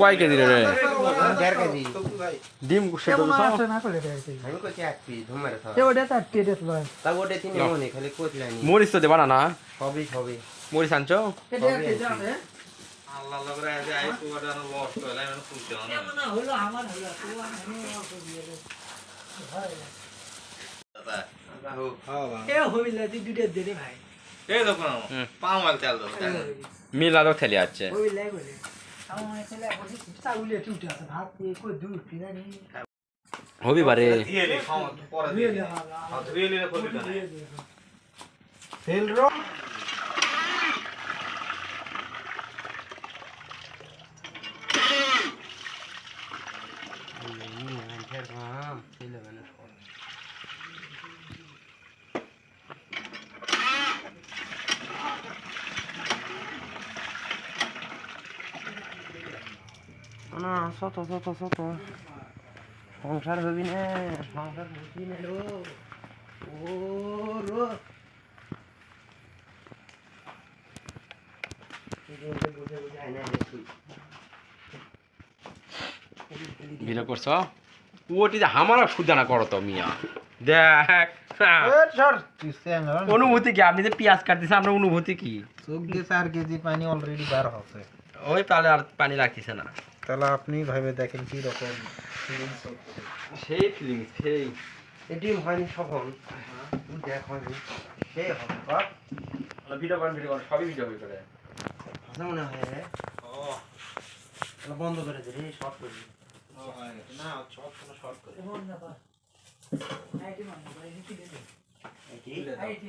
কয় কেজি রে 1.5 কেজি ডিম সেদ্ধ দিছো না করলে দেয় কি আমি কইছি 1 পিস ধুমারে খাওয়া এ ওটা তার টেটে তো তা ওটা তিন মনে খালি কইলানি মরিচ তো দেবা না সবই মরিচ আনছো এটা টেটে জানে আল্লাহ লগরে আইছে আই পুয়াটা লস হইলা মানে ফুলছে না এমন না হলো আমার হলো তো আমি অল্প দিয়ে দে দাদা এ হইলা দি দুটো দে রে ভাই এই দেখো পাওয়াল তেল দাও মিলা তো খেলে যাচ্ছে হইলা বলে আমার মনে ছেলে বলি চাউলে টুটে আছে ভাত দিয়ে কই দুধ পিনা নি হবি বারে দিয়েলে খাও পরে দিয়েলে হাত দিয়েলে কইলি না তেল রো না শত সংসার হবি না সংসার হবি না রো ও রো বিনা করছ ওটি যে আমারও সুদানা করো তো মিয়া দেখ অনুভূতি কি আপনি যে পেঁয়াজ কাটতেছেন আপনার অনুভূতি কি চোখ দিয়ে 4 কেজি পানি অলরেডি বার হচ্ছে ওই তাহলে আর পানি লাগতেছে না তাহলে আপনি ভাবে দেখেন কি রকম সেই ফিলিংস সেই এটি হয়নি সফল দেখ হয়নি সেই হবে বাপ ভিডিও করেন সবই ভিডিও হয়ে করে ভাষা মনে হয় রে তাহলে বন্ধ করে দে রে শর্ট করে দে না শর্ট কোনো শর্ট করে এমন না বা আইটি মান ভাই কি দে আইটি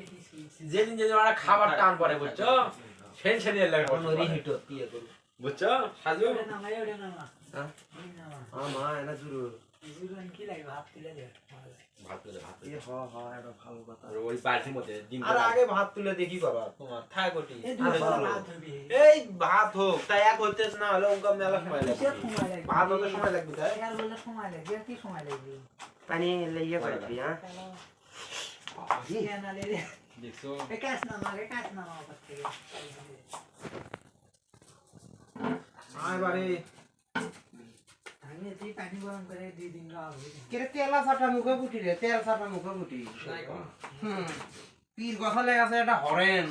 যেদিন যেদিন ওরা খাবার টান করে বুঝছো সেই সেদিন লাগে কোনো রিহিট দিয়ে করব বুঝছো সাজু না মাই ওরে না না হ্যাঁ না আমা এনা জুরু জিরুন কি লাগে ভাত তুলে দে ভাত তুলে এ হ হ এটা ভালো কথা আর ওই বালতির মধ্যে ডিম আর আগে ভাত তুলে দেখি করবা তোমার থাকটি এ দুটো ভাত হবে এই ভাত হোক তাই এক হইতেছ না হলে উনকা মেলা সময় লাগবে সে সময় লাগে ভাত হতে সময় লাগবে তাই এর বলে সময় লাগে কি সময় লাগবে পানি লইয়া করে দিবি হ্যাঁ কি না লে দেখছো এ কাজ না মারে কাজ না মাও করতে আয় বারে আমি এই পানি গরম করে 2 দিন রাখবো কেরে তেলা ছাটা মুখে বুটি রে তেল ছাটা মুখে বুটি পীর কথা লেগাছে এটা হরেন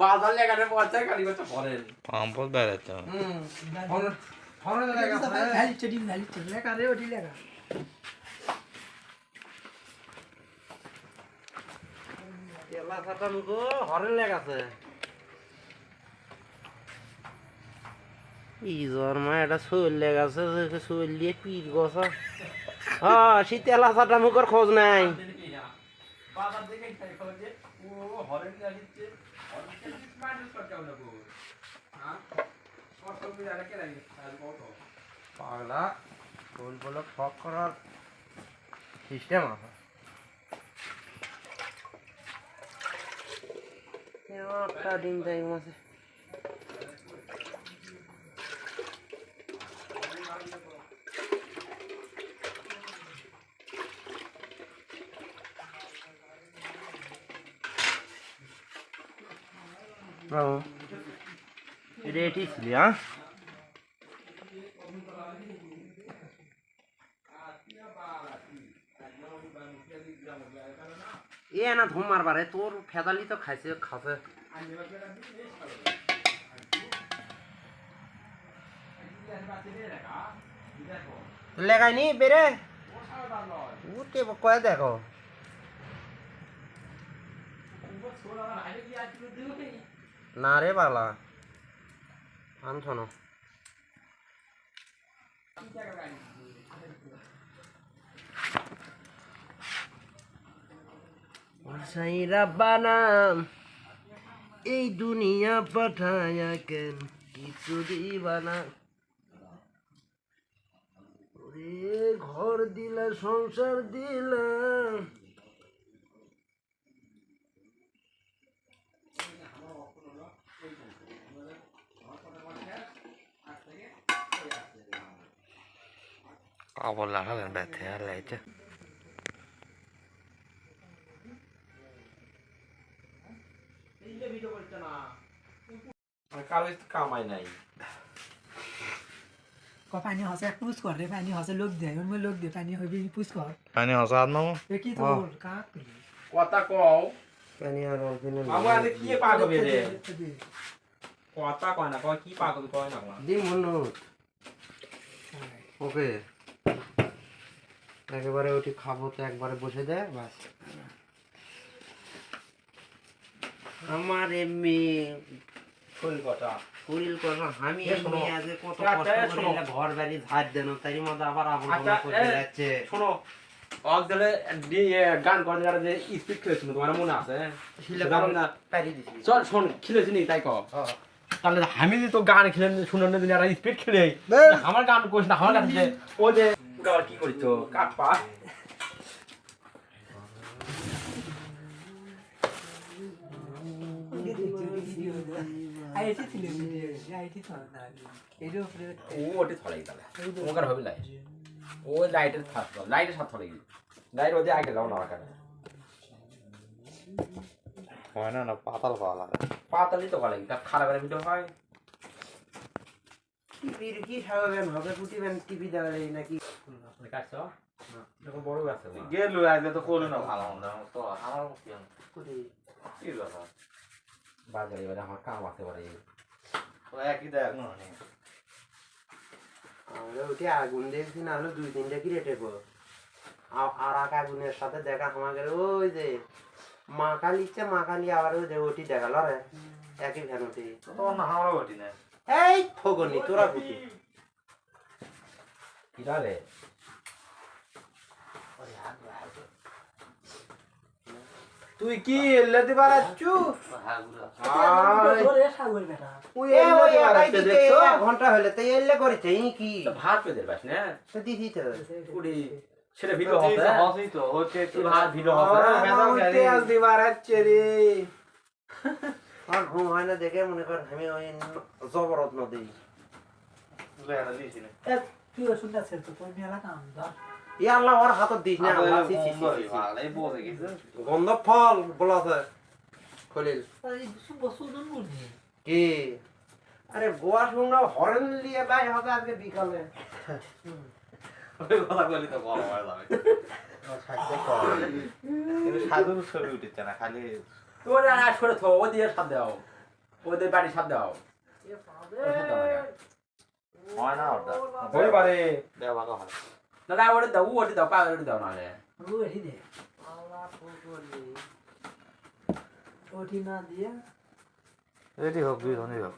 বাজার লেগানে পড়ছে খালি কথা পড়েন পাম্পল বেড়াতে হরেন লেগাছে খালি চড়ি খালি চড়ি লেখা রে ওটি লেখা তেলা ছাটা মুখে হরেন লেগাছে ই জন্মা এটা শৈল লেগাছে শৈল দিয়ে পীর গছা হ্যাঁ সেই তেলা ছাটা মুখের খোঁজ নাই বাজার থেকে খাই খোঁজে ও হরেন লাগিছে হরেন মাইনাস করতে হবে গো হ্যাঁ কত করে আরে কে লাগে আজ কত পাগলা শৈল বলে ফক করার সিস্টেম আছে একটা ডিম যাই মাসে Bravo. Ready ছিলি হ্যাঁ এ না ধুম মারবারে তোর ফেদালি তো খাইছে খাবে লেগাইনি বেরে উঠে কয়ে দেখো না রে বালা আনছো না সাই রাব্বানা এই দুনিয়া পাঠায়া কেন কিছু দিবানা ওরে ঘর দিলা সংসার দিলা আবার লাগালেন ব্যথা আর লাইতে কালো কামাই নাই পানী সঁচাই পুচ কৰ ৰে পানী সঁচাই লোক দিয়ে মই লোক দিয়ে পানী হৈ পুচ কৰ পানী হসাত মামু কি তোৰ কাক কলি কথা কও পানি আর অল্পিনে মামু আজ কি পা করবে রে কথা কয় না কয় কি পা করবে কয় না দি মনো ওকে একেবারে ওটি খাবো তো একবারে বসে দে বাস আমার এমনি শরীর কথা শরীর কথা আমি এ শোনো। এমনি আজকে কত আচ্ছা, কষ্ট এ শোনো। করে ঘর বাড়ি ধার দেন তারই মধ্যে আবার আপন আচ্ছা, করে এ, যাচ্ছে শোনো অক দিলে গান করে যারা যে স্পিড খেলেছিল তোমার মনে আছে জানো না পারি দিছি চল শোন খেলেছি নি তাই কও হ্যাঁ তাহলে আমি যদি তো গান খেলে শুনে দিন আর স্পিড খেলে আমার গান কইছ না আমার গান যে ও যে ওটা আবার কি করিছো কাট পা আইটি ছিল আইটি তো না এর উপরে ও ওটি ছড়াই তাহলে তোমার হবে না ও লাইটের ফাস্ট লাইটের সাথে ছড়াই লাইট ওদের আগে যাও না কানে হয় না না পাতাল খাওয়া লাগে পাতালি তো গলাই তা খারাপ করে ভিডিও হয় টিভির কি খাওয়াবেন হবে ফুটিবেন টিভি দেওয়ালে নাকি আপনি কাটছো না দেখো বড় আছে গেল আজকে তো করলো না ভালো মন্দ তো আমার কি ফুটি কি কথা বাজারে এবারে আমার কাম আছে বারে তো একই দেখ না আমরা ওটি আগুন দেখছি না হলো 2-3টা কি রেটে গো আর আগুনের সাথে দেখা আমাদের ওই যে মা কালিচ্ছে মা কালি আবার ওই যে ওটি দেখালো রে একই ভ্যানটি তো না আমারও ঘটি না এই ফগনি তোরা ফুটি কিরা রে তুই কি এল্লে দিবা রাচ্ছু হ্যাঁ গুরু ধরে সাগর বেটা ওই এল্লে দিবা রাচ্ছু দেখছো ঘন্টা হলে তাই এল্লে করেছে ই কি তো ভাত পেদের বাস না তো দিছি তো কুড়ি সেটা ভিডিও হবে হসই তো হচ্ছে তুই ভাত ভিডিও হবে তেল দিবা রাচ্ছে রে আর ঘুম হয় না দেখে মনে কর আমি ওই জবরত নদী লেরা দিছি না তুই শুনতে আছিস তো তোর মেলা কাম ধর ই আল্লাহ ওর হাতত দিস না আল্লাহ সি সি ভালো এই বসে গেছে গন্ধ ফল বলাছে খলিল এই বসু দন মুরগি কি আরে গোয়া শুননা হরেন লিয়ে ভাই হবে আজকে বিকালে ওই কথা বলি তো বড় হয়ে যাবে কিন্তু সাধুর ছবি উঠেছে না খালি তোর আর করে থো ও দিয়ে সাথ দাও ওদের বাড়ি সাথ দাও হয় না ওটা হই পারে দেওয়া হয় না না ওটা দাও ওটা দাও পা ওটা দাও নালে ও এটি দে আল্লাহ ফুকলি ওটি না দিয়ে রেডি হোক দুই ধনী হোক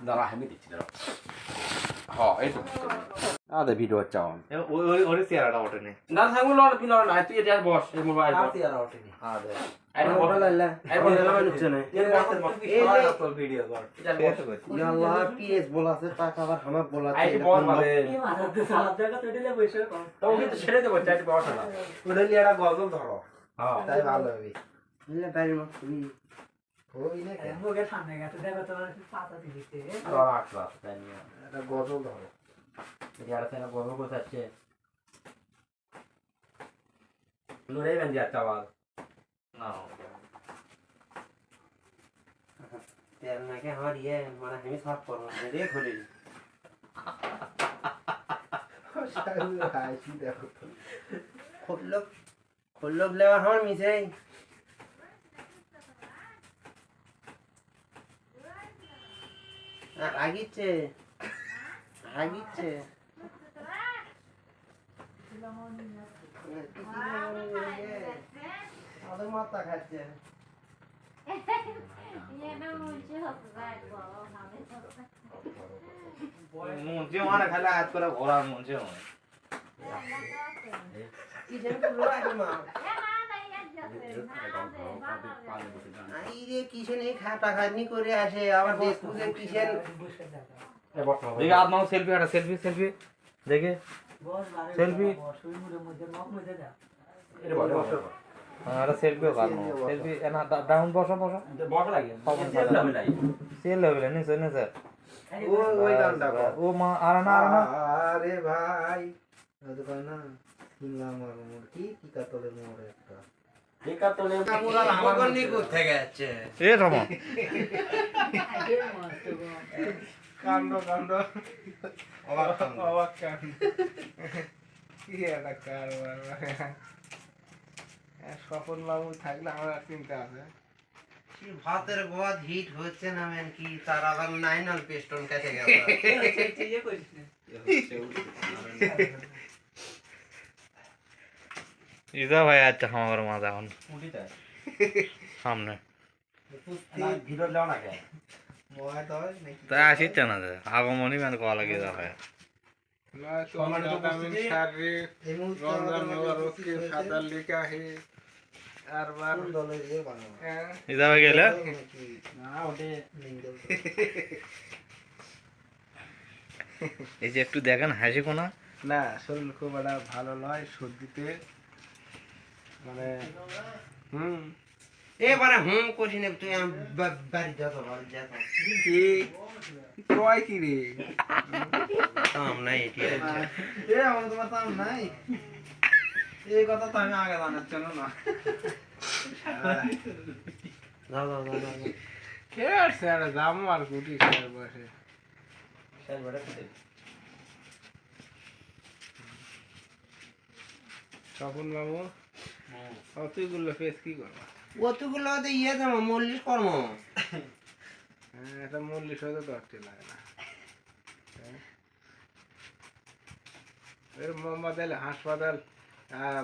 দাঁড়া আমি দিচ্ছি দাঁড়া হ্যাঁ এই তো আদে ভিডিও চাও ওই ওই চেহারাটা ওঠেনি না থাকবো লড় কি লড় না তুই এটা বস এই মোবাইল আর তে আর ওটি আদে এই ওটা লাইলা এই বল না হচ্ছে না ভিডিও কর এটা বস ইয়া আল্লাহ পিএস বলাছে টাকা আবার হামাক বলাছে এই বল মানে এই মাথাতে সাত জায়গা তো দিলে বসে কম তো কিন্তু ছেড়ে দেবো চাইতে বস না ওটা লিয়ে একটা গজল ধরো হ্যাঁ তাই ভালো হবে নিলে বাইরে মত তুমি ওই না মুখে সামনে গেছে দেখো তোমার পাতা দিতে রাখ রাখ তাই নিয়ে একটা গজল ধরো यार से ना बोलो कुछ अच्छे नुरे बन जाता वाल না তেল নাকি আমার ইয়ে মানে আমি সাফ করবো রে খুলি খোল্লক লেওয়া আমার মিশে আগিচ্ছে আগিচ্ছে মাথা খাচ্ছে মঞ্চে মানে খালি হাত করে ঘোরার মঞ্চে কিসেন এই খাটা খাটনি করে আসে আবার দেখবো যে কিসেন দেখে হাত মাও সেলফি একটা সেলফি সেলফি দেখে সেলফি মধ্যে মগ মধ্যে যা এটা বড় বড় একটা সেলফিও কাটবো সেলফি না ডাউন বসো বসো বড় লাগে সেল না মিলাই সেল হবে নিচে নিচে ওই গানটা কর। ও মা আর না আরে ভাই ওই তো কয় না শুনলাম আর মোর কি কাতলে মোর একটা ফকরনি কোত্থেকে যাচ্ছে? এ রমা কাণ্ড অবাক কাণ্ড। অবাক কাণ্ড কি একটা কারবার স্বপন বাবু থাকলে আমার আর চিন্তা আছে কি ভাতের গোয়াদ হিট হচ্ছে না মেন কি তার আবার নাইনাল পেস্টন কেটে গেছে। ইদা ভাই আছে আমার মাঝে এখন সামনে তাই আসিচ্ছে না যে আগমনই মানে কলা লাগে যা ভাই विटामिन शारीरिक रमजान मुबारक के सादा लिखा है हर बार ইদা ভাই গেলে এই যে একটু দেখেন হাসি কোনা না শরীর খুব একটা ভালো নয় সর্দিতে মানে এবারে কঠিন তুই বাড়ি যত কি কয় কি রে কাম নাই এটি আছে। তোমার দাম নাই এই কথা তো আমি আগে জানাচ্ছি না দাও দাও দাও দাও কে আছে আর জামু আর গুটি স্যার বসে স্বপন বাবু অতগুলো ফেস কি করবো অতগুলো ইয়ে দেবো মল্লিশ কর্ম হ্যাঁ এটা মল্লিশ হতে দশটি লাগে না এর মোহাম্মদ আলী হাসপাতাল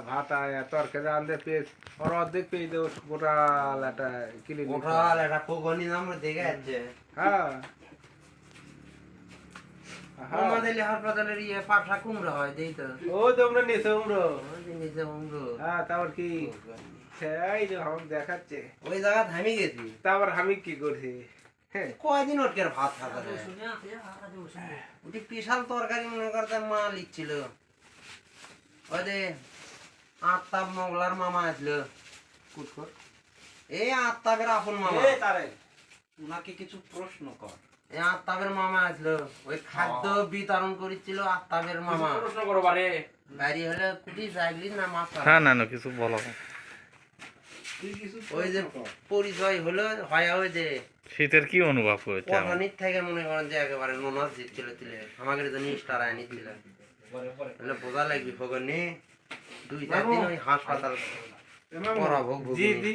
ভাত তরকারি আনতে পেজ ওর অর্ধেক পেয়ে দেবো গোটাল একটা ক্লিনিক ওঠাল একটা ফগনি আমরা দেখে যাচ্ছে হ্যাঁ মোহাম্মদ আলী হাসপাতালের ইয়ে পাপসা কুমড়ো হয় দেই তো ও তোমরা নিচে উমরো ওই যে নিচে কুমড়ো হ্যাঁ তারপর কি সেই যে আমাকে দেখাচ্ছে ওই জায়গা থামি গেছি তারপর আমি কি করছি হ্যাঁ কয়দিন ওটকের ভাত খাতা রে ওটি বিশাল তরকারি মনে করতে মা লিখছিল ওই যে আত্তাব মোগলার মামা আসলো কুটকর এই আত্তাবের আপন মামা তারে উনাকে কিছু প্রশ্ন কর এই আত্তাবের মামা আসলো ওই খাদ্য বিতরণ করেছিল আত্তাবের মামা প্রশ্ন করো বারে বাড়ি হলে কুটি চাইলি না মাছ হ্যাঁ না না কিছু বলো তুই কিছু ওই যে পরিচয় হলো হয় ওই যে শীতের কি অনুভব হচ্ছে আমার? পঠানির থেকে মনে করেন যে একেবারে নোনাস দিচ্ছিল তিলে আমাকে তো নিষ্ঠার আইনি ছিল তাহলে বোঝা লাগবে ফগনি 2-4 দিন ওই হাসপাতাল পরাভোগ ভুগিনি।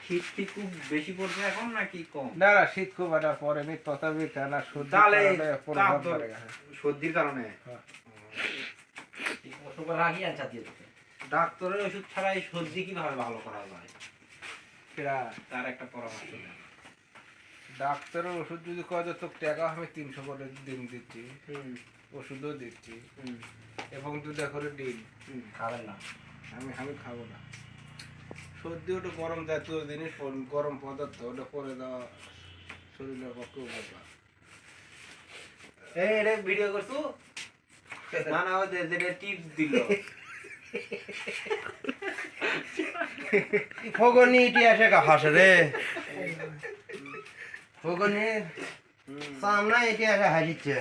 শীত কি খুব বেশি পড়ছে এখন নাকি কম না না শীত খুব একটা পরেনি তথাপি টানা সর্দি তাহলে প্রভাব তাপ পড়ে গেছে সর্দির কারণে হ্যাঁ। রাগি আনছা দিয়ে ডাক্তারের ওষুধ ছাড়া এই সর্দি কিভাবে ভালো করা যায় সেটা তার একটা পরামর্শ দেন ডাক্তারের ওষুধ যদি কয় যে তোর টাকা আমি 300 করে দিন দিচ্ছি ওষুধও দিচ্ছি এবং 2টা করে ডিম খাবেন না আমি খাবো না সর্দি ওটা গরম জাতীয় জিনিস গরম পদার্থ ওটা করে দেওয়া শরীরের পক্ষে উপকার এই রে ভিডিও করছু না না ওই যে টিপস দিল ফগনি ইতিহাসে হাসে রে ফগনি সামনে ইতিহাসে হাসিচ্ছে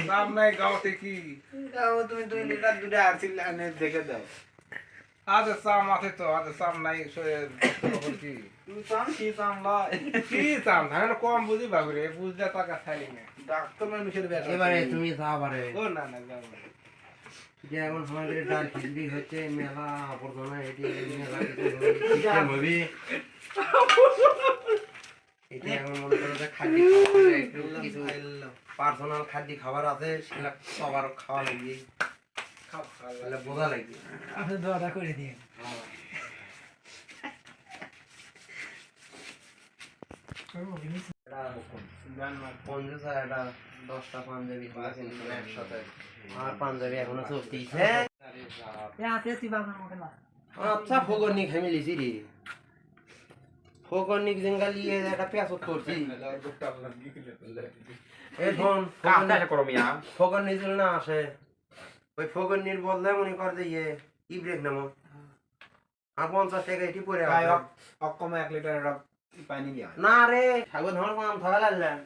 দাম নাই গাওতে কি তুমি 2 লিটার দুধে আরছিল আনে দেখে দাও আজ সাম আছে তো আজ সাম নাই কি তুমি চান কি চান লয় কি সাম আমি কম বুঝি বাবুরে বুঝতে টাকা খাইলি না ডাক্তার মানুষের ব্যাপার এবারে তুমি যাবারে ও না না যাও না। যে এখন আমাদের ডাল খিচড়ি হচ্ছে মেলা আবর্জনা এটি মেলা ভাবি এটি এখন মনে করো যে খাদ্য খাবার একটু কিছু পার্সোনাল খাদ্য খাবার আছে সেগুলা সবার খাওয়া লাগবে খাও খাও তাহলে বোঝা লাগবে আপনি দোয়াটা করে দিন পঞ্চাশ একটা 10টা পাঞ্জাবি কিনেছিল একসাথে আর পাঞ্জাবি এখনো চলতেছে আচ্ছা ফগরনি ফ্যামিলি রে ফগরনি জঙ্গল ইয়ে একটা পেছট করছি এখন কাজটা করো মিয়া ফগরনি জল না আসে ওই ফগরনির বদলে মনে কর যে ইয়ে ই ব্রেক নামো আর 50 টাকা এটি পড়ে আছে অকম 1 লিটার পানি দিয়া না রে সাগর ধর নাম থাকা লাগলেন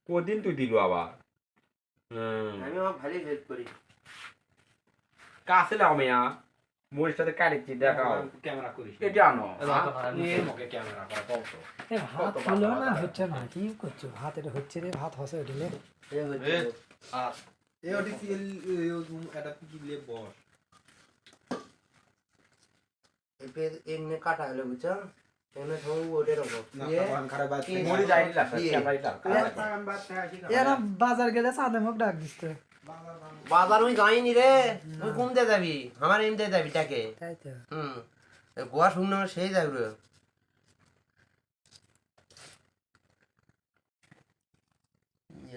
কদিন তুই দিল আবার আমি আমার ভালোই হেল্প করি কাছে লাও মিয়া মরিচটাতে কাটিছি দেখাও ক্যামেরা করিস এটা আনো মুখে ক্যামেরা করা কত এ ভাত হলো না হচ্ছে না কি করছো ভাত এটা হচ্ছে রে ভাত হসে উঠলে এ ওটি সিএল এটা কি দিলে বস এমনি কাটা হলো বুঝছো এমনি সব ওটে রাখো না কারণ খারাপ বাদ মরি যাইনি লাগছে ক্যামেরাটা এরা বাজার গেলে সাদে মুখ ডাক দিচ্ছে বাজার ওই যাইনি রে তুই কম দিয়ে যাবি আমার এমনি যাবি টাকে তাই তো গোয়া শুকনো সেই যাবি রে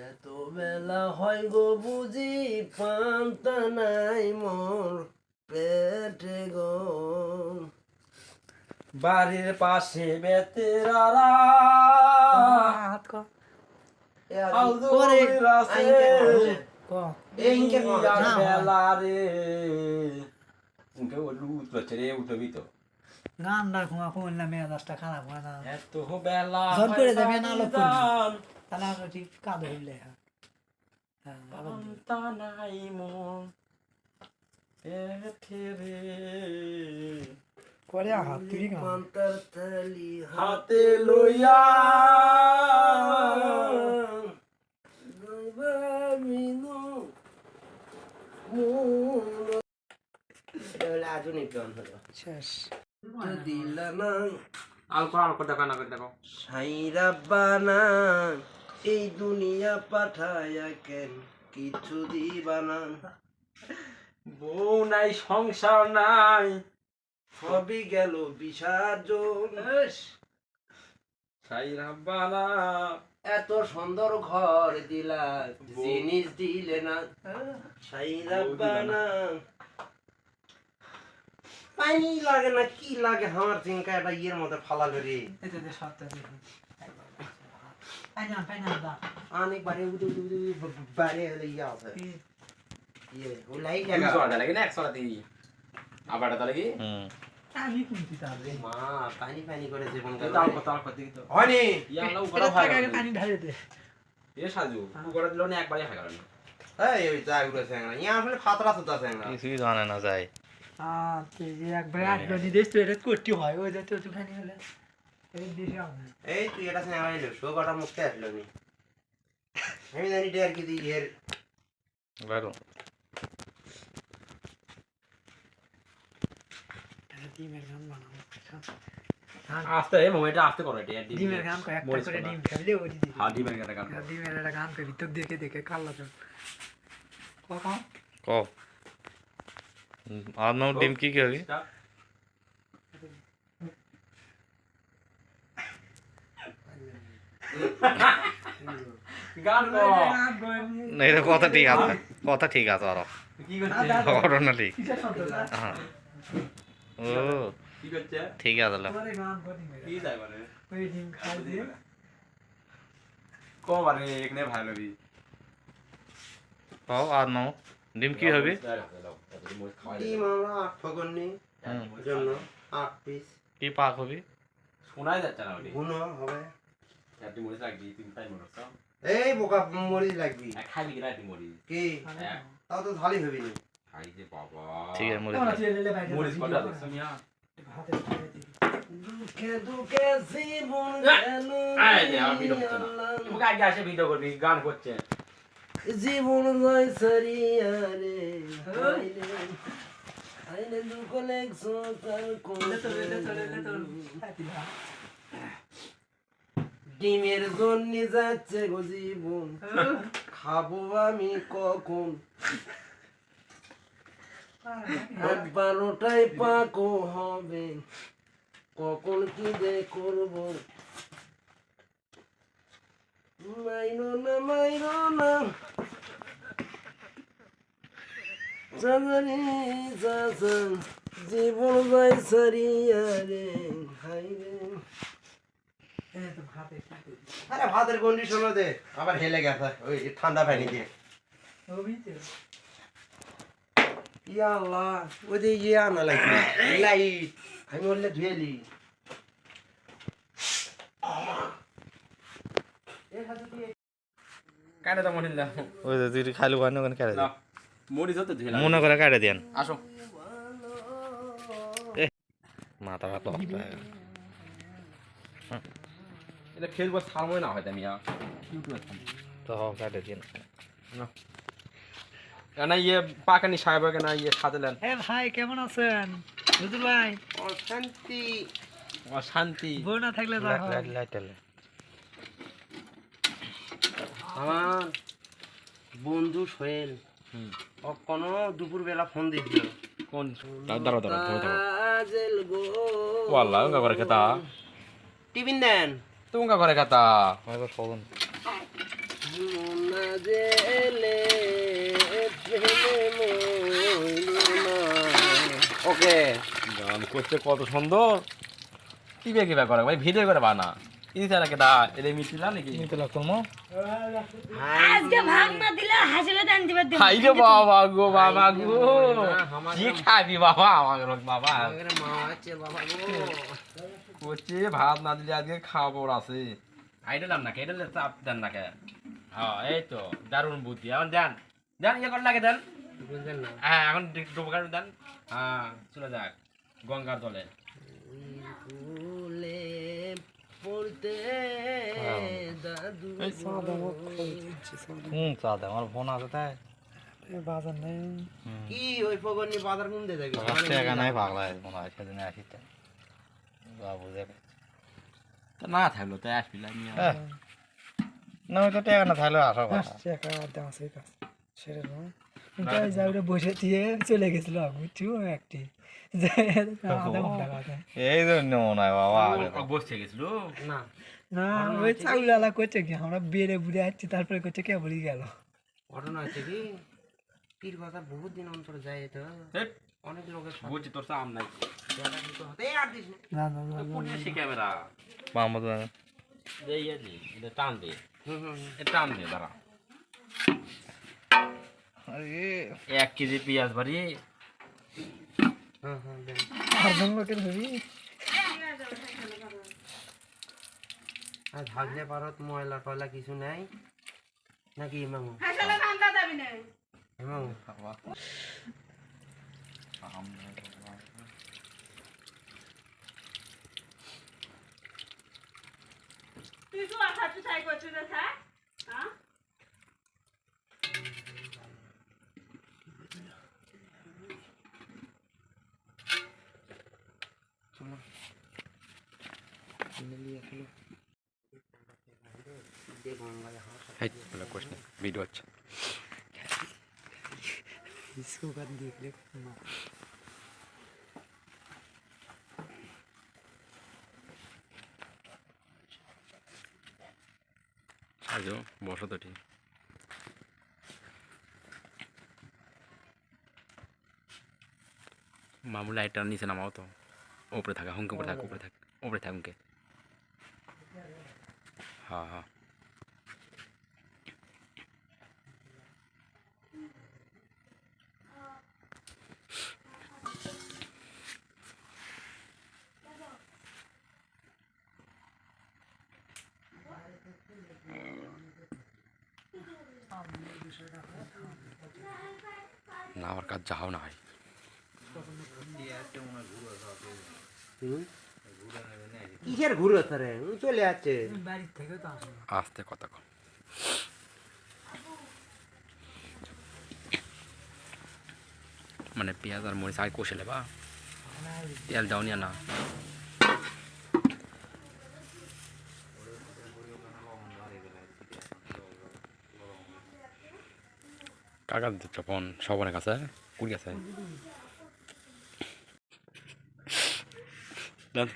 এত বেলা হয় গো বুঝি পান্তা নাই মোর পেটে গো বাড়ির পাশে বেতেরারা হাত ক ক গান রাখুন এখন না মেজাজটা খারাপ হয় না এত বেলা ঝড় করে যাবে না লোক করবি তাহলে আমরা ঠিক কাঁদে হইলে হ্যাঁ নাই মন করে হাত তুই গান পান্তার থালি হাতে লইয়া আধুনিক গান হলো শেষ দিলা না আলকো দেখো না দেখো সাইরা বানা এই দুনিয়া পাঠায়া কেন কিছু দিবানা বউ নাই সংসার নাই সবই গেল বিসর্জন সাই রাব্বানা এত সুন্দর ঘর দিলা জিনিস দিলে না সাইরা বানা পানি লাগে না কি লাগে আমার চিঙ্কা এটা ইয়ের মধ্যে ফালালো রে এতে দে সত্য দে পাইনা দা অনেক বারে উদে উদে উদে বারে হলে ইয়ে আছে ইয়ে ও লাইট লাগা 200 টাকা লাগে না 100 টাকা দিই আবার এটা লাগি আমি কোনটি তার রে মা পানি পানি করে জীবন এই গেল তাল কত দিই তো হয়নি ইয়ালা উপরে এটা ভাই টাকা পানি ঢালে দে এ সাজু উপরে দিলো না একবারই হয়ে গেল না এই ওই যা উড়ে স্যাংরা ইয়া আসলে ফাতরা সুতা স্যাংরা কিছুই জানে না যায় তুই যে একবার আটলো নি দেশ তো এটা করতে হয় ওই যে তো খানি হলে এই দেশে হবে এই তুই এটা স্যাংরা এলো শো কটা মুখতে আসলো নি আমি জানি ডের কি দি এর বাইরো ডিমের গান বানাবো আস্তে এই মোমেন্টে আস্তে করো এটা ডিমের গান কয়েকটা করে ডিম খাইলে ওই দিদি হ্যাঁ ডিমের গান ডিমের একটা গান করি তো দেখে দেখে কাল্লা চল কখন ক আর নাও ডিম কি কি হবে গান কো না এটা কথা ঠিক আছে আর কি করছে ঘটনা ঠিক কিসের শব্দ হ্যাঁ ও কি করছে ঠিক আছে তাহলে তোমারে গান করি কি যাই মানে ওই ডিম খাই দিয়ে কো মানে একনে ভালো লাগি ক আর নাও ডিম কি হবে ডিম আমরা 8 ফগনি জন্য 8 পিস কি পাক হবে শোনাই যাচ্ছে না ওটি গুনো হবে একটি মরিচ লাগি তিন টাইম মরিচ এই বোকা মরি লাগবি এক খালি গিরা একটি মরিচ কি তাও তো ধালি হবি নি খাই যে বাবা ঠিক আছে মরে তোমরা চেয়ে নিলে ভাই মরিচ কটা দেখছ মিয়া হাতে খাই দিই দুঃখে দুঃখে জীবন গেল এই যে আর ভিডিও করতে না মুখ আগে আসে ভিডিও করবি গান করছে জীবন যায় সরিয়া রে আইলে দুঃখ লেগছো তার কোন ডিমের জন্য যাচ্ছে গো জীবন খাবো আমি কখন 12টায় পাকো হবে কখন কি দে করবো মাইনো না জানি জীবন যাই সারিয়া রে হাই রে আরে ভাতের কন্ডিশন দে আবার হেলে গেছে ওই ঠান্ডা পানি দিয়ে ইয়া আল্লাহ ওই যে ইয়ে আনা লাগবে লাইট আমি বললে ধুয়েলি কাটে তো মনে না ওই যে তুই খাইলো কেন কেটে না মরিচ হতে ধুইলা মনে করে কেটে দেন আসো মাথা ভাত লস্ত এটা খেলবো ছাড়বো না হয়তো আমি ইউটিউবে তো কাটে দিন না ইয়ে পাকানি সাহেব না ইয়ে সাজালেন এ ভাই কেমন আছেন বুঝল ভাই অশান্তি শান্তি বউ না থাকলে দেখো লাইটালে আমার বন্ধু সোহেল ও কোনো দুপুরবেলা ফোন দিয়েছিল কোন দাঁড়াও কাজল গো ওয়াল্লাহ উঙ্গা করে খেতা টিফিন দেন তো উঙ্গা করে খেতা হয়তো শোন না জেলে প্রেমে মইল না। ওকে গান করছে কত সুন্দর কিবে কিবা করে ভাই ভিডিও করে বানা ইনসালা কে দা এলে মিটিলা নাকি নিতে লাগতো মো আজকে ভাগ না দিলে হাসিলে দান দিবে খাই রে বাবা গো কি খাবি বাবা আমার বাবা আমাদের মা আছে বাবা গো করছে ভাত না দিলে আজকে খাবার আছে আইডলাম না কেডলে চাপ দেন না কে হ্যাঁ এই তো দারুণ বুদ্ধি এখন দেন দেন ইয়ে কর লাগে দেন বুঝলেন না হ্যাঁ এখন ডুবকার দেন হ্যাঁ চলে যাক গঙ্গার জলে ফুলে পড়তে দাদু সাদা আমার ফোন আছে তাই বাজার নেই কি ওই পগনি বাজার ঘুমতে যাবি টাকা নাই পাগলা মনে হয় সেদিন আসিতে বাবু দেখে তো না থাকলো তাই আসবি না ওই তো টাকা না থাকলে আসা কথা টাকা দাম আছে কাজ সেটা নয় কিন্তু ওই জায়গাটা বসে দিয়ে চলে গেছিল বুঝছি একটি আধা ঘন্টা কথা এই জন্য মনে হয় বাবা বসে গেছিল না না ওই চাউলালা করছে কি আমরা বেড়ে বুড়ে আসছি তারপরে করছে কে বলি গেল ঘটনা হচ্ছে কি পীর বাজার বহুত দিন অন্তর যায় তো অনেক লোকের সাথে বুঝছি তোর সাম নাই দেখা দিতে হতে আর দিস না না না না পুনে সে ক্যামেরা মামা দে ইয়ে দি এটা টান দে হুম এটা টান দে দাঁড়া আরে 1 কেজি পেঁয়াজ বাড়ি দেন আর জন লোকের হবি আর ভাগলে পারত ময়লা টয়লা কিছু নাই নাকি মামু হাসিলে কান্দা যাবি না মামু তুই তো আর খাচ্ছিস তাই করছিস রে স্যার হ্যাঁ ভিডিও আছে इसको कर देख ले আজও বসো তো ঠিক মামু লাইটটা নিচে নামাও তো উপরে থাকা হুঙ্কে উপরে থাক উপরে থাক হুঙ্কে হ্যাঁ হ্যাঁ না আমার কাজ যাও না হয় কিসের ঘুরে তারে চলে যাচ্ছে বাড়ি থেকে তো আসে আস্তে কথা কম মানে পেঁয়াজ আর মরিচ আগে কষে নেবা তেল দাও নিয়ে না কাকা দিতে ফোন সবার কাছে কুড়ি আছে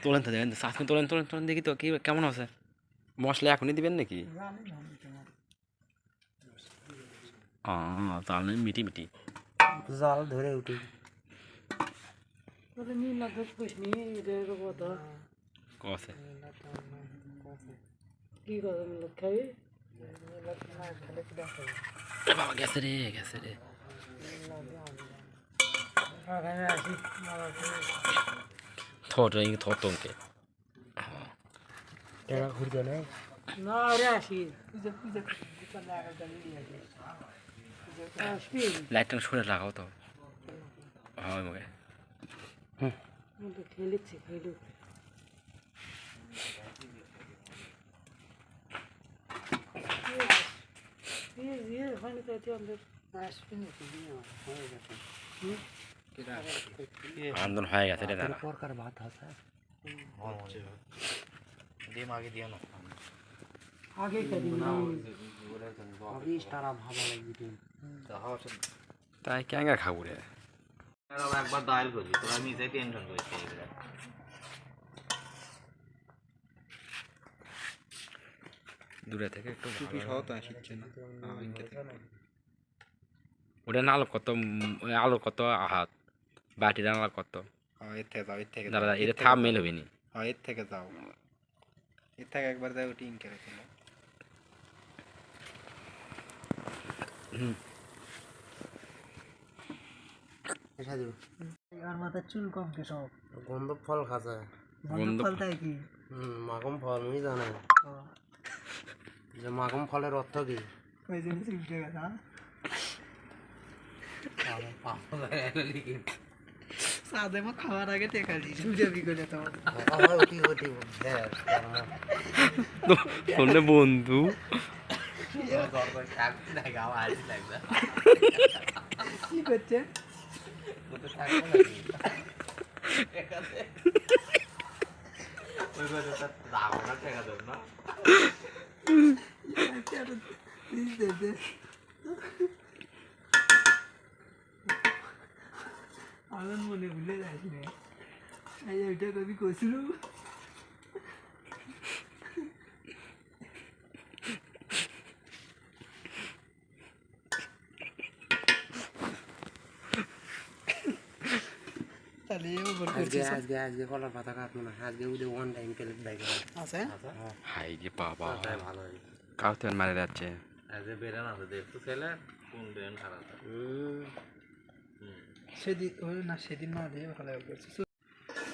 তোলেন তো দেবেন সাথে তোলেন দেখি তো কি কেমন আছে মশলা এখনই দিবেন নাকি তাহলে মিটি জাল ধরে উঠি বলে নি লাগবে কইনি এর কথা কসে কি কথা খাই বাবা গেছে রে ওখানে আসি থটকে টাকা ঘুরবে না না রে আসি পূজা লাগা জানি আসি লাইটটা সরে লাগাও তো হয় মুখে খেলেছি খাইলো আন্দোলন হয়ে গেছে রে দাদা প্রকার ভাত আছে ডিম আগে দিয়ে না আগে করি আগে স্টারা ভাবা লাগবে তাই কেঙ্গা খাবো রে একবার ডায়াল করছি তোরা মিশে টেনশন করিস দূরে থেকে একটু টুপি সহ তো আসছে না ওটা না আলো কত আলো কত হাত বাটির আলো কত এর থেকে যাও এর থেকে দাদা এটা থাপ মেল হবে নি এর থেকে যাও এর থেকে একবার যাও টিং করে ছিল আর মাথার চুল কম কে সব গন্ধ ফল খাচ্ছে বন্ধ ফল তাই কি মাকুম ফল মুই জানে যে মাকুম ফলের অর্থ কি ওই জন্য উঠে গেছে সাদে মা খাওয়ার আগে টেকালি সুজাবি করে তোমার ওটি ওটি তোমরা বন্ধু কি করছে আনন্দ মনে ভুলে যাস রে ওইটা কবি কইছিল তাহলে আজকে কলার পাতা কাটবো না আজকে উদে ওয়ান টাইম প্লেট বাইক আছে হাই যে বাবা ভালো কাউতে মারা যাচ্ছে আজ বেরান আছে দেখতো ছেলে কোন বেরান খারাপ সেদিন ওই না সেদিন না দিয়ে ভালো করছে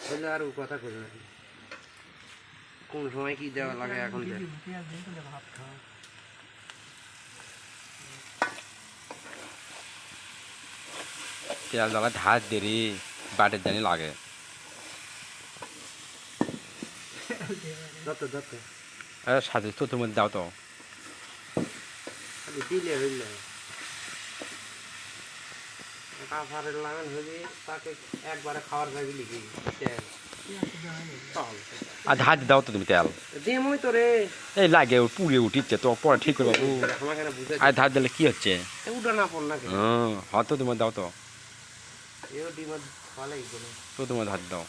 বলে আর কথা কই না কোন সময় কি দেওয়া লাগে এখন ভাত খাওয়া তেল জ্বালা ধার দেরি বাটের জানি লাগে যত যত সাথে তো তোমার দাও তো খালি দিলে হইলে কাফারের লাগান হইলে তাকে একবারে খাওয়ার যাবি লিখি তেল আর ধার দাও তো তুমি তেল দেমই তো রে এই লাগে পুড়ে উঠিচ্ছে তো পরে ঠিক করে বাবু আমাকে বুঝে আর ধার দিলে কি হচ্ছে উঠা না পড় না হয়তো তোমার দাও তো এও ডিমার ভালোই কোনো তো তোমার ধার দাও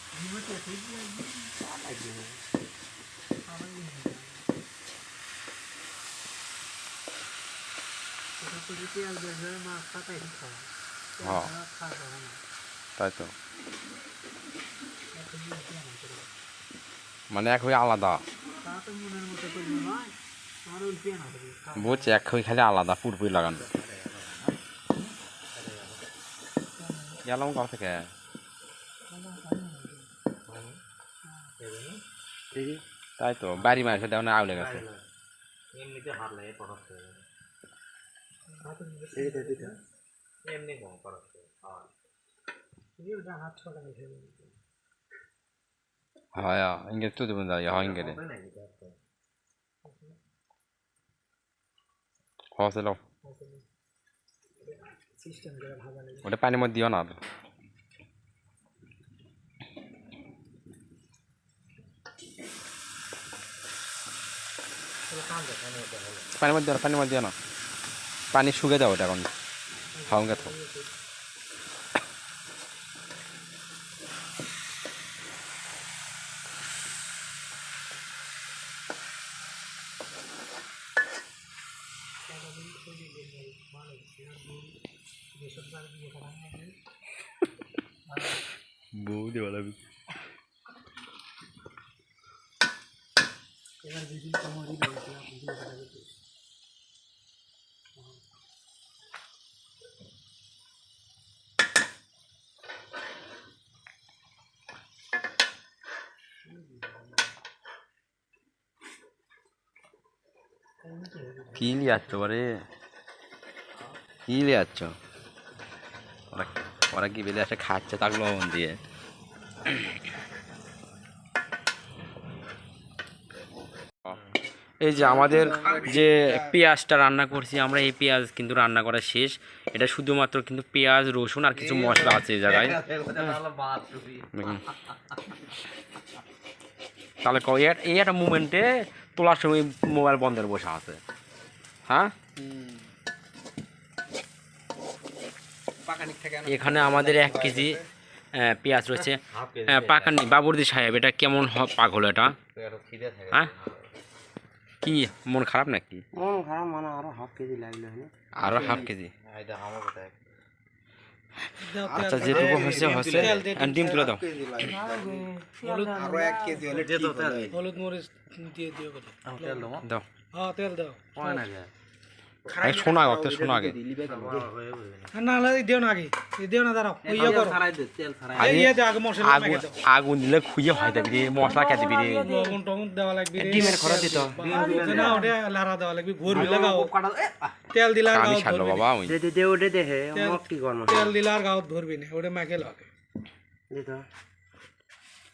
হ্যাঁ তাই তো মানে এক হয়ে আলাদা বুঝছি এক হয়ে খালি আলাদা পুরপুরি লাগানো গেলাম কাল থেকে তাই তো বাড়ি মাঝে দেওয়া না আউলে গেছে এমনিতে হাত লাগে পড়াতে এমনি কম পড়াতে হ্যাঁ ইংরেজ তো দেবেন দাঁড়িয়ে হয় ইংরেজ হসেল ওটা পানির মধ্যে দিও না পানির মধ্যে দিও না পানি শুকে দাও ওটা এখন খাওয়া তো বউ দেওয়া লাগবে কি নিয়ে যাচ্ছ বারে কি নিয়ে যাচ্ছ ওরা কি বেলে আসে খাচ্ছে তাক লবণ দিয়ে এই যে আমাদের যে পেঁয়াজটা রান্না করছি আমরা, এই পেঁয়াজ কিন্তু রান্না করা শেষ। এটা শুধুমাত্র কিন্তু পেঁয়াজ, রসুন আর কিছু মশলা আছে এই জায়গায়। দেখুন। তাহলে এই একটা মুভমেন্টে তোলার সময় মোবাইল বন্ধের বসা আছে। হ্যাঁ, এখানে আমাদের 1 কেজি পেঁয়াজ রয়েছে। পাকানি বাবুর্দি সাহেব, এটা কেমন পাক হলো এটা? হ্যাঁ, কি মন খারাপ নাকি? মন খারাপ মানে আরো হাফ কেজি লাগলো। আরো হাফ কেজি? আচ্ছা, যেটুকু হয়েছে হয়েছে। ডিম তুলে দাও। আরো 1 কেজি হলে ঠিক হতো। হলুদ মরিচ দিয়ে দিও বলে দাও। হ্যাঁ তেল দাও শোনা আগে, শোনা আগে। না না দিও না আগে, দিও না দাঁড়াও ওই ইয়ে করো এই ইয়ে দাও আগে মশলা মেখে দাও। আগুন দিলে খুঁজে হয় দেবি রে, মশলা কে দিবি রে? লবণ টবণ দেওয়া লাগবে রে, ডিমের খড়া দিত না ওটা লাড়া দেওয়া লাগবে, ঘুরবি লাগাও তেল দিলা আর আমি গাও ছাড়লো বাবা। ওই দে দে ওটা দেখে মক কি করব তেল দিলা আর গাও ধরবি না, ওটা মেখে লাগে। দিত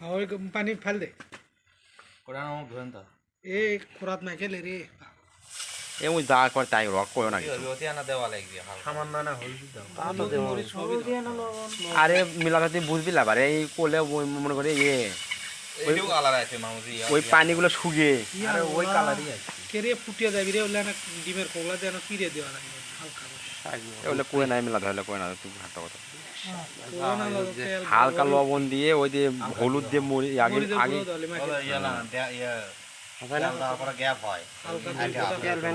আর ওই পানি ফেল দে, ওটা আমাকে ধরেন তো এই খোরাত মেখে লে রে। এমন যা করে তাই রক করো না কিছু। ওতে আনা দেওয়া লাগবে সামান্য না হলুদ দাও আরে মিলাতে তুই বুঝবি না বারে, এই করলে মনে করে এইটাও কালার আছে মামুজি। ওই পানিগুলো শুকিয়ে আরে ওই কালারই আছে কে রে ফুটিয়ে যাবি রে, ওলা না ডিমের কোগলা যেন পিড়ে দেওয়া লাগবে হালকা ওগুলো কয়ে নাই মিলাতে হলে কয়ে না তুই হাঁটা কথা। কোগলা না লাগবে তেল হালকা লবণ দিয়ে ওই যে হলুদ দিয়ে মরি আগে আগে ইয়ালা ইয়া তেলটা পরে গ্যাপ হয়।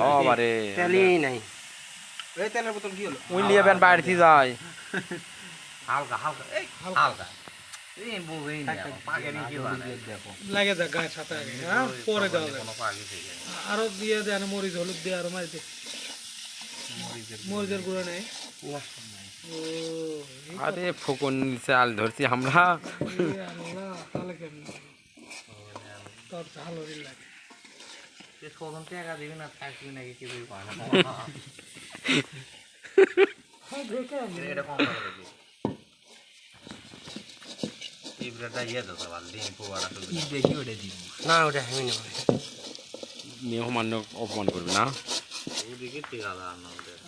ও বারে তেলই নাই এই তেলের বোতল কি হলো? ওই লিয়ে বেন বাইরে যায়। হালকা হালকা এই হালকা এই বুঝেই না পাকে নি কি বানায় দেখো লাগে যা গায়ে ছাতা আগে, হ্যাঁ পরে দেওয়া যায়। কোনো পাকে থেকে আরো দিয়ে দেন মরিচ হলুদ দিয়ে আরো মারি দে, মরিচের গুঁড়ো নেই। ও আরে ফোকন চাল ধরছি আমরা। এই আল্লাহ, তাহলে কেমন তোর ঝাল হরিল লাগে। তে কোন টাকা দিবি না থাকবি নাকি কি বই পায় না এটা কম করে দিবি এই ব্রেডটা ইয়ে দাও সবাই ডিম পোড়া তো দেখি ওটা দিই। না ওটা আমি নেব মেহমান অপমান করবে না। ওদিকে ঠিক আছে আর না ওদের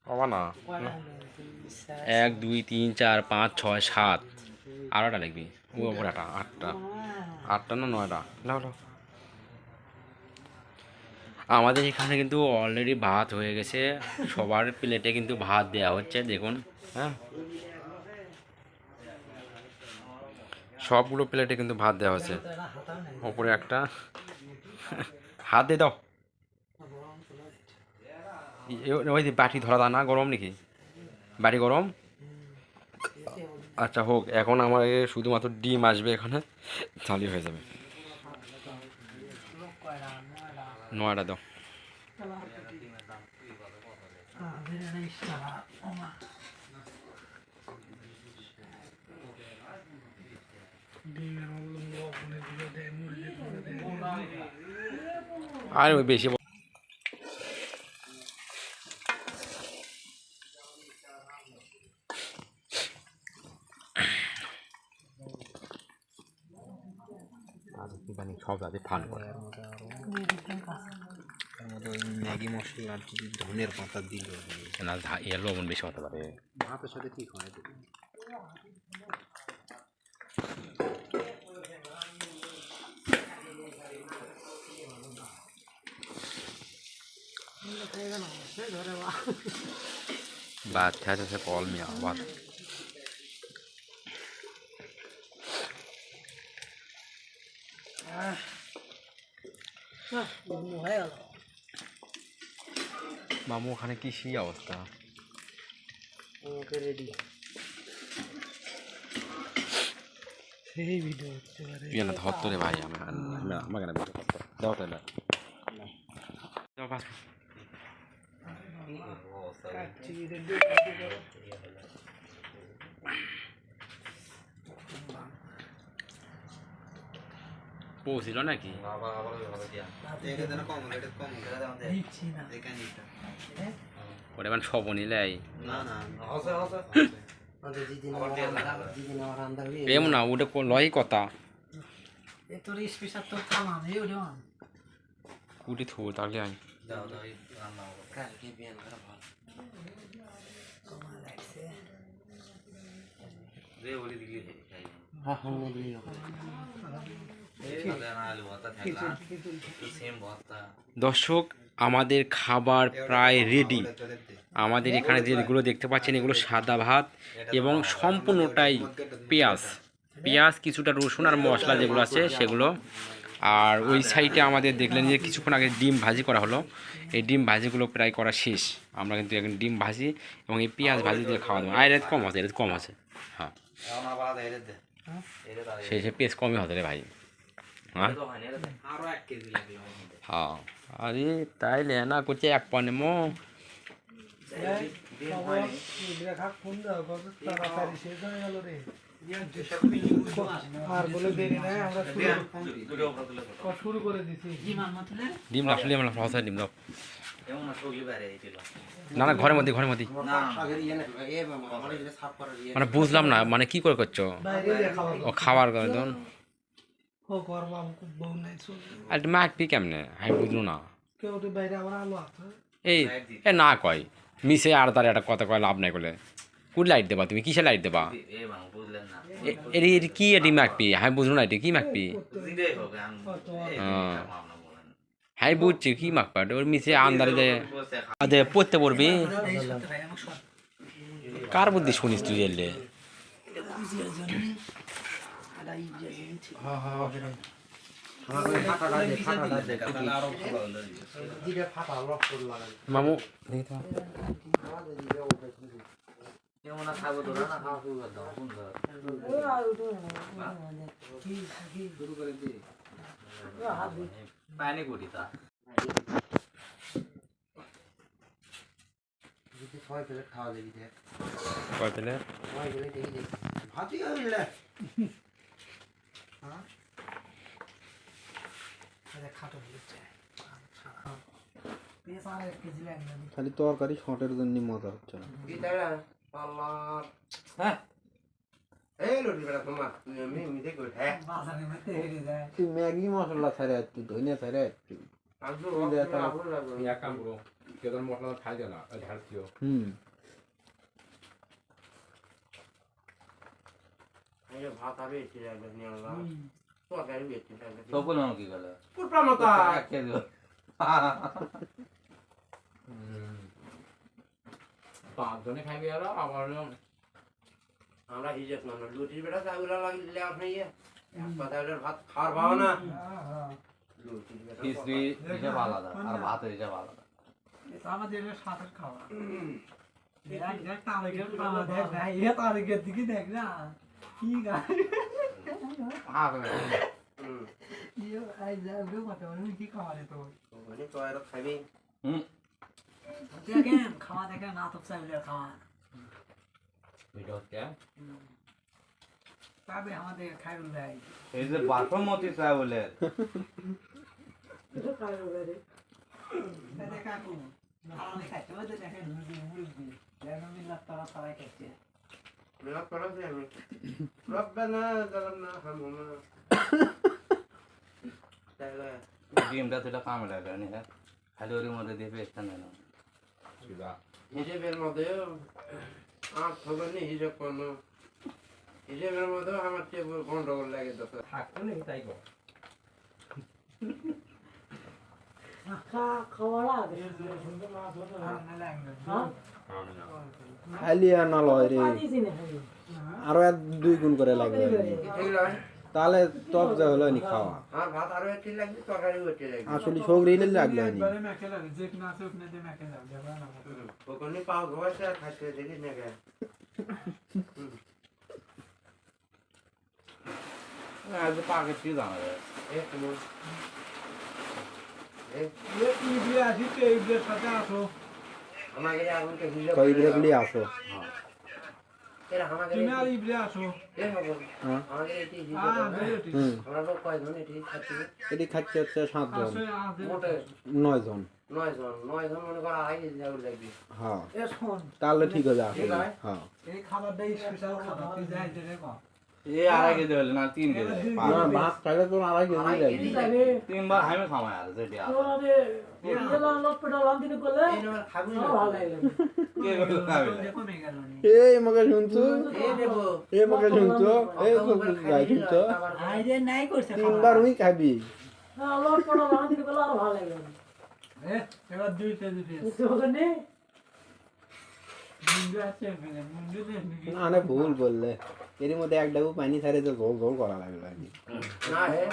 বাবা না 1 2 3 4 5 6 7 আরোটা লাগবে। ওই ওপরে 8টা না 9টা লাও। আমাদের এখানে কিন্তু অলরেডি ভাত হয়ে গেছে, সবার প্লেটে কিন্তু ভাত দেওয়া হচ্ছে দেখুন। হ্যাঁ, সবগুলো প্লেটে কিন্তু ভাত দেওয়া হচ্ছে। ওপরে একটা হাত দিয়ে দাও। ওই যে বাটি ধরা দানা গরম নাকি? বাটি গরম? আচ্ছা হোক, এখন আমার শুধুমাত্র ডিম আসবে এখানে, তাহলেই হয়ে যাবে। 9টা দাও। আর ওই বেশি সব যাতে ফান করে। ম্যাগি মশলা যদি ধনের পাতা দিল না এর লবণ বেশি হতে পারে। ভাতের সাথে ঠিক হয়। বাচ্চা আছে কল মিয়া আবার মামু ওখানে কি সেই অবস্থা? রেডি সেই ভিডিও হতে পারে। তুই না ধর তোরে ভাই, আমাকে না ভিডিও করতে দাও তাহলে দাও পাস। পৌঁছিল নাকি? ওটা মানে সব নিলে না না এম না ওটা লয় কথা এ তোর স্পেশাল তোর খাওয়া আমি ওটা কুটি থু তাহলে আই দাও দাও এই রান্না হবে কালকে বিয়ান করা ভালো কমা লাগছে রে ওলি দিলি খাই হ্যাঁ হ্যাঁ দিলি এই সাদা আলু ভর্তা থাকলা তো সেম ভর্তা দর্শক আমাদের খাবার প্রায় রেডি আমাদের এখানে যেগুলো দেখতে পাচ্ছেন এগুলো সাদা ভাত এবং সম্পূর্ণটাই পেঁয়াজ কিছুটা রসুন আর মশলা যেগুলো আছে সেগুলো আর ওই সাইডে আমাদের দেখলেন যে কিছুক্ষণ আগে ডিম ভাজি করা হলো এই ডিম ভাজিগুলো প্রায় করা শেষ আমরা কিন্তু এখন ডিম ভাজি এবং এই পেঁয়াজ ভাজি দিয়ে খাওয়া দাওয়া আর এর কম আছে এর কম আছে হ্যাঁ এখন আবার দে দে এরে দাও সেই সে পেঁয়াজ কমই হতে রে ভাই হ্যাঁ তো হয় না রে আরো 1 কেজি লাগবে হ্যাঁ আরে তাইলে না করছে এক পানে মো ফোন দাও কত তাড়াতাড়ি শেষ হয়ে গেল রে আর বলে দেরি নাই আমরা শুরু করে দিছি ডিম লাফ ডিম লাফ হসা ডিম লাফ এমন না সবজি বাইরে ছিল না না ঘরের মধ্যে না আগের ইয়ে না এ আমার এটা সাফ করার ইয়ে মানে বুঝলাম না মানে কি করে করছো বাইরে খাওয়া ও খাবার করে দন ও করবা বউ নাই শুন আর মাখবি কেমনে আমি বুঝলো না কেউ তো বাইরে আবার আলো আছে এই এ না কয় মিশে আর তার একটা কথা কয় লাভ নাই বলে কোন লাইট দেবা তুমি কিসে লাইট দেবা এ বাং বুঝলেন না এর কি এটি মাখবি আমি বুঝলো না এটি কি মাখবি দিলেই হবে আমি আমরা বলেন হ্যাঁ বুঝছি কি মাখবা ওর মিশে আন্দারে দেয় আদে পড়তে পড়বি কার বুদ্ধি শুনিস তুই এলে আমাকে ফাটাটা দে তাহলে আরো ভালো হলো দিলে ফাটা লক করে লাগাই মামু দেখি তো আমাদের দিলে ওকে কেমন না খাবো তো না খাওয়া শুরু করে দাও সুন্দর শুরু করে দি পানি কুটি তা যদি 6 প্লেট খাওয়া দেবি দেখ কয় পেলে 6 প্লেট দেখি দেখ ভাতই হইলে আরে খাটো বলছে পেস আর 1 কেজি লাগবে খালি তরকারি শর্টের জন্য মজা হচ্ছে না কি তাইরা আল্লাহ হ্যাঁ এই লোটি বেটা তোমার তুমি মিতে কই হ্যাঁ বাজারে মতে হেরে যায় তুই ম্যাগি মশলা ছাড়া একটু ধনিয়া ছাড়া একটু আজু এক কাম করো কেদার মশলা খাই দেনা ঝাল দিও এই ভাত আবে এসে যাবে নি আল্লাহ তো গাড়ি বেচতে যাবে সবগুলো কি গেল পুরো মাথা এক কেজি পাঁচজনে খাইবি আর আবার আমরা হিজত না লুটি বেটা চাগুলা লাগলে আপনি ইয়ে কথা হলে ভাত খাওয়ার ভাও না লুটি বেটা খিচড়ি হিসাব আলাদা আর ভাত হিসাব আলাদা এটা আমাদের সাথে খাওয়া দেখ দেখ তারিখের খাওয়া দেখ ভাই এ তারিখের দিকে দেখ না কি গায় ইয়ে আই যাবে মত আমি কি খাওয়া রে তো ওখানে তো আর খাবি দেখেন খাওয়া দেখেন না তো চাইলে খাওয়া ভিডিও হচ্ছে তবে আমাদের খাইরুল ভাই এই যে বাসমতি চাউলের খাইরুল ভাই রে কাকু আমি খাইতে ওদের দেখেন মুরগি যেন মিল্লাত তারা তারাই খাইছে মেলা করা যায় আমি রব্বানা জালামনা হামহুমা তাইলে ডিমটা তো এটা কামড়ে দেয় না খালি ওর মধ্যে দিয়ে পেস্টটা নেন হিসেবের মধ্যে আর খবর নেই হিসেব কোনো হিসেবের মধ্যে আমার চেয়ে গন্ডগোল লাগে তো থাকতো না তাই কর খাইলি আর না লয় রে আরো 2 গুণ করে লাগবে তাহলে টপ যা হলো নি খাওয়া আর ভাত আরো একটু লাগবে তরকারিও একটু লাগবে আসলে সগরিলে লাগলো নি ওখানে পাও ঘষে আর খাইতে দেখি না কে আজ পাকে কি জানা যায় এক মিনিট আমাকে আগুনকে হিসেব কই গুলি আসো এরা আমাকে তুমি আর ইবরে আসো এ হবে হ্যাঁ আমাকে এটি হিসেব হুম আমরা লোক কয়জন এটি খাচ্ছি এটি খাচ্ছে হচ্ছে 7 জন আসো মোটে 9 জন 9 জন মনে কর 2.5 কেজি চাউল লাগবে। হ্যাঁ এ শোন তাহলে ঠিক আছে আসলে ঠিক আছে। হ্যাঁ এই খাবারটাই স্পেশাল খাবার তুই যাই যেতে কম এ 2.5 কেজি হলে না 3 কেজি না ভাত খাইলে তো 2.5 কেজি 2.5 লাগবে কেজি লাগবে। 3 বার আমি খামাই আর যেটি আর এই নাম্বার খাবি না। কে বলে খাবে কমে গেল নি এই মগে শুনছো এই দেখো। এই মগে শুনছো এই তো গাই শুনছো আইরে নাই করছে 3 বার উই খাবি এ এবার 2 কেজি পেয়েছে মুন্ডু আছে মুন্ডু দে না ভুল বললে এর মধ্যে এক ডাবু পানি ছাড়ে তো গোল গোল করা লাগলো আর কি না হে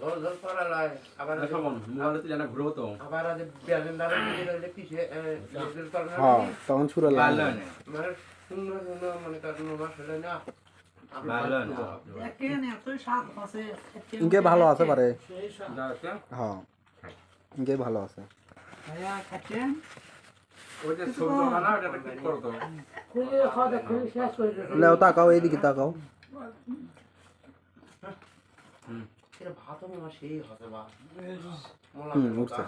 জল জল করা লয় আবার দেখো বোন মোবাইলে তো জানা ঘুরবো তো আবার আজ বেলেন্ডারে দিলে কিসে জল করা হ্যাঁ তখন শুরু ভালো লাগলো না মানে সুন্দর সুন্দর মানে তার নমাস হলো না। ভালো না কেন এত স্বাদ আছে ইনকে ভালো আছে পারে সেই স্বাদ দেখো হ্যাঁ ইনকে ভালো আছে ভাইয়া খাচ্ছেন ওই যে সবজি বানা ওটা কি করো তো লেও তাকাও এইদিকে তাকাও এটা ভাতও মা সেই হবে বা উঠছে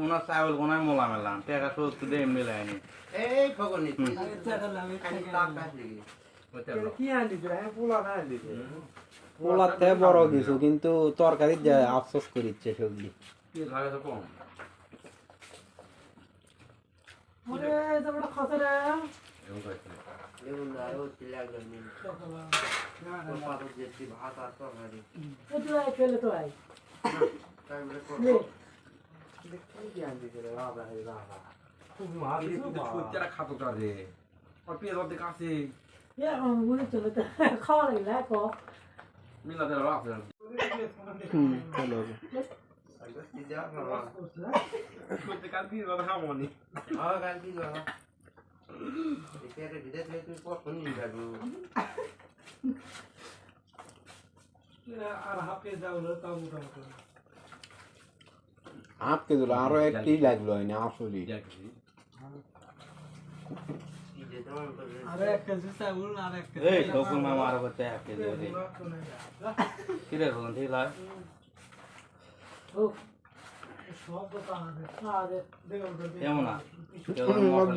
ওনার চাউল কোনায় মোলা মেলাম টাকা সত্যি দিয়ে এমনি লাইনি এই ফগনি কি আনলি রে পোলা না আনলি পোলাতে বড় কিছু কিন্তু তরকারি যায় আফসোস করিচ্ছে সবজি কি লাগে তো কম ওরে তোমরা খাতরে এরকম করে এগুলো আরো লাগলো নি পাতা যেটি ভাত আর তরকারি তাই বলে সত্যি খাতো তো রে আর পেয়ে ধরতে কাছে খাওয়া লাগলে মিলাতে রাখতে চলো সত্যি কাল দিয়ে দাদা খামনি হ্যাঁ গাল দি বাবা এর ভিতরে তুই পছন্দ নি যাবো আর হাফে যাওলো তাও মোটামুটি আপকে দিল আরো একটি লাগলো না আসলে আর এক কেজি চাউল আর এক কেজি এই ঠকুর মামা আর করতে 1 কেজি দে কি রে কোন ঠিক লাগে সব দোকান আছে কেমন না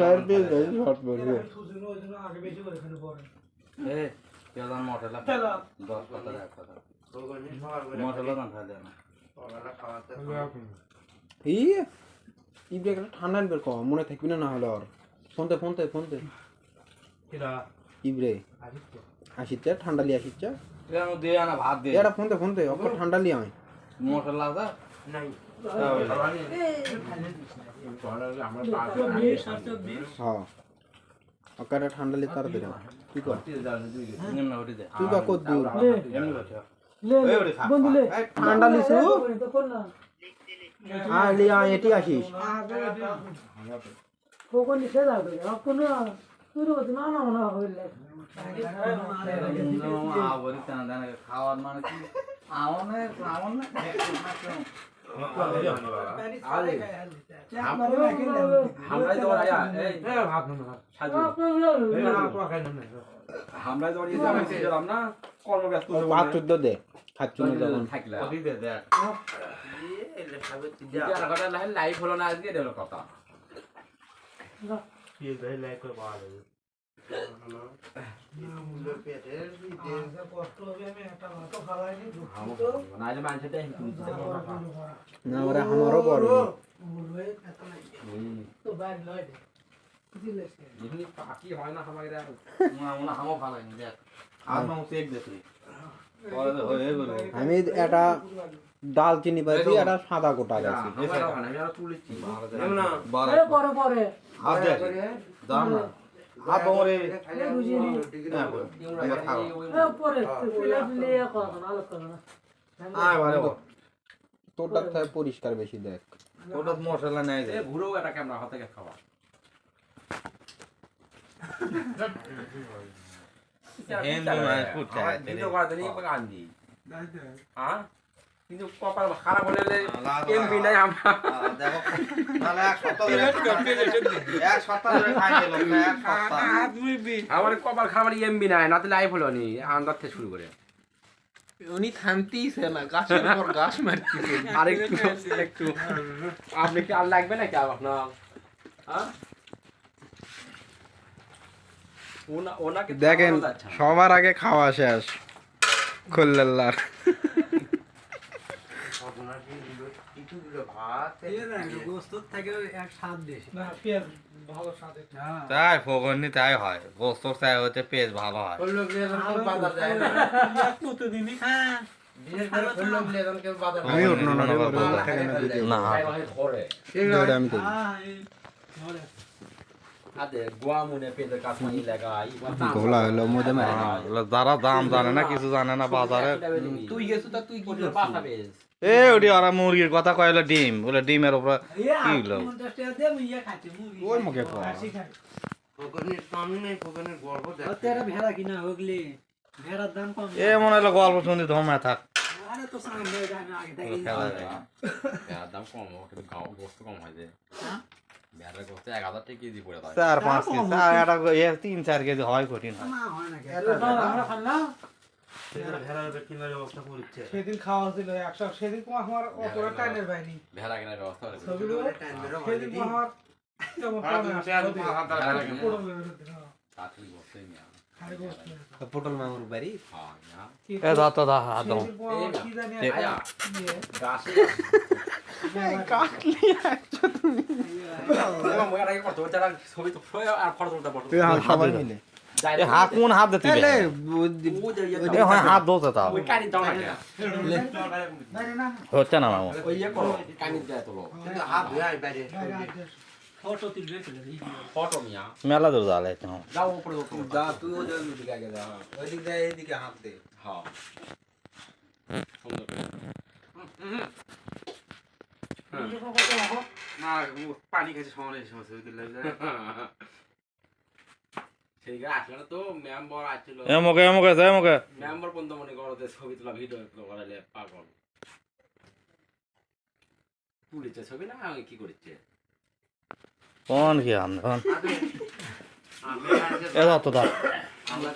বাইরে দিয়ে যাই শর্ট পড়বে আগে বেশি করে এখানে পড়ে এ কেদান মশলা 10 কথা দেখ কথা ফগনি খাওয়ার করে মশলা না খাওয়া না ওরা খাওয়াতে এই ইবে একটা ঠান্ডা বের কম মনে থাকবি না হলে আর ফোনতে এরা ইবরে আসিচ্ছে ঠান্ডা লিয়ে আসিচ্ছে কেন দিয়ে আনা ভাত দে এটা ফোনতে অপর ঠান্ডা লিয়ে আয় মশলা আছে নাই হ্যাঁ ওকাটা ঠান্ডা লিয়ে তার দিলাম তুই কর নিম্ন ওটি দে তুই কা কর দিউ এমনি বলছো এই ওরে খা ঠান্ডা লিছু হ্যাঁ লিয়া এটি আসিস কোকো নিচে যাবে কোন তুই রোজ না না না হইলে আবরি টানা টানা খাওয়ার মানে কি আমনে আমরা তো আয়া এই ভাত না সাজু আমরা তো দিলাম না কর্মব্যস্ত পাঁচ চোদ্দ দে খাচ্ছু না যখন থাকলে ওটি দে দে এলে খাবে যা কথা লাইভ হলো না আজকে এলো কথা পেটের কষ্ট হবে আমি একটা ভাত খাওয়াইনি না যে মানুষটা না ওরা আমারও বড় তো বাইরে লয় যেখানে পাকি হয় না আমাদের মনে হামো ভালো নি দেখ আর মাউ চেক দে তুই পরে হয়ে গেল আমি এটা দালচিনি পাইছি এটা সাদা গোটা গেছে আমি আর তুলেছি না পরে হাত দে দাম না হাত বমরে পরে প্লেট নিয়ে কথা না আলোচনা করো না আয় ভালো তোরটা থেকে পরিষ্কার বেশি দেখ ওটা মশলা নাই দে এ ঘুরেও একটা ক্যামেরা হাতে কে খাওয়া কিন্তু কথা নেই গান্ধী হ্যাঁ কিন্তু কপাল খারাপ হলে এমপি নাই আমরা দেখো তাহলে এক সপ্তাহ ধরে খাই গেল এক সপ্তাহ আমার কপাল খারাপ এমপি নাই না তো লাইভ হলো নি আন্দাজ থেকে শুরু করে উনি থামতেইছে না, গাছের পর গাছ মারতেছে। আরেকটু একটু আপনি কি আর লাগবে নাকি আপনার? হ্যাঁ? ওনাকে দেখেন থামানো যাচ্ছে না। সবার আগে খাওয়া শেষ খোল্লার আপনার কি কিছু দিল ভাত গোস্তর থেকে এক স্বাদ বেশি তাই ফগনি তাই হয় গোস্ত চাই হতে পেঁয়াজ ভালো হয় লোক নিয়ে তো বাজার যায় না প্রতিদিনই হ্যাঁ বিশেষ করে লোক নিয়ে কেউ বাজার আমি উঠনো না রে বাবা, না, থেকে না দিদি। না খাই ভাই ঘরে। যেটা আমি করি। আদে গোয়া মুনে পেদের কাছে নিয়ে লাগাই। গোলা হলো মধ্যে মারে না। যারা দাম জানে না কিছু জানে না বাজারে তুই গেছো তা তুই কি কি করছিস? বাসা বেশ। এ ওটি ওরা মুরগির কথা কইলো ডিম বলে ডিমের উপরে কি হলো ওই মুখে কয়। ফোকনের সামনে ফোকনের গর্ব দেখ তেরা ভেড়া কিনা হোগলি ভেড়ার দাম কম এ মনে হলো গল্প শুনতে ধমে থাক আরে তো সামনে আগে থেকে খেলা যায়। ভেড়ার দাম কম, কিন্তু গোস্ত কম হয় যে। ভেড়ার গোস্ত 1000 টাকা কেজি পড়ে যায়। 4-5 কেজি এটা 3-4 কেজি হয় কঠিন হয় না হয় না আমরা খাল্লা ভেড়ার কিনার ব্যবস্থা করছে সেদিন খাওয়া ছিল 100 সেদিন তো আমার অতটা টাইমের বাইনি ভেড়া কেনার ব্যবস্থা করে। ছবিগুলো সেদিন তো আমার কেমন তাড়াতাড়ি গোস্তই নিয়ে আয়। পটল মামুর বাড়ি হ্যাঁ, না। এ দাও তো দা হাত দাও কি জানি আয়া, গাছে তোমার মুখের আগে কত তারা ছবি তো আর ফটো তুলতে পারতো। তুই হাত সবাই মিলে এ হাত কোন হাত দিতে এলে এ হয় হাত দোতে তাও ওই কানি দাও না কেন? হচ্ছে না মামু ওই ইয়ে করো, কানি যায় তোলো। হাত ধুয়ে আয় বাইরে ফটো তুলবে চলে ফটো মিয়া। মেলা দূর জালে তো যাও উপরে উপরে। যা তুই ওদের দিকে আগে যা। ওইদিক দিয়ে এইদিকে হাত দে হ্যাঁ। সুন্দর করে। না পানি খাইছে সময় সমস্যা হইতে লাগে সেই আসলে না তো মেম্বার আসছিল। এ মুখে যাই মুখে মেম্বার পর্যন্ত মনে করো যে ছবি তোলা ভিডিও করালে পাগল। তুলেছে ছবি না কি করেছে? কোন কি আন্দোলন আমি এ দাও তো দা আমরা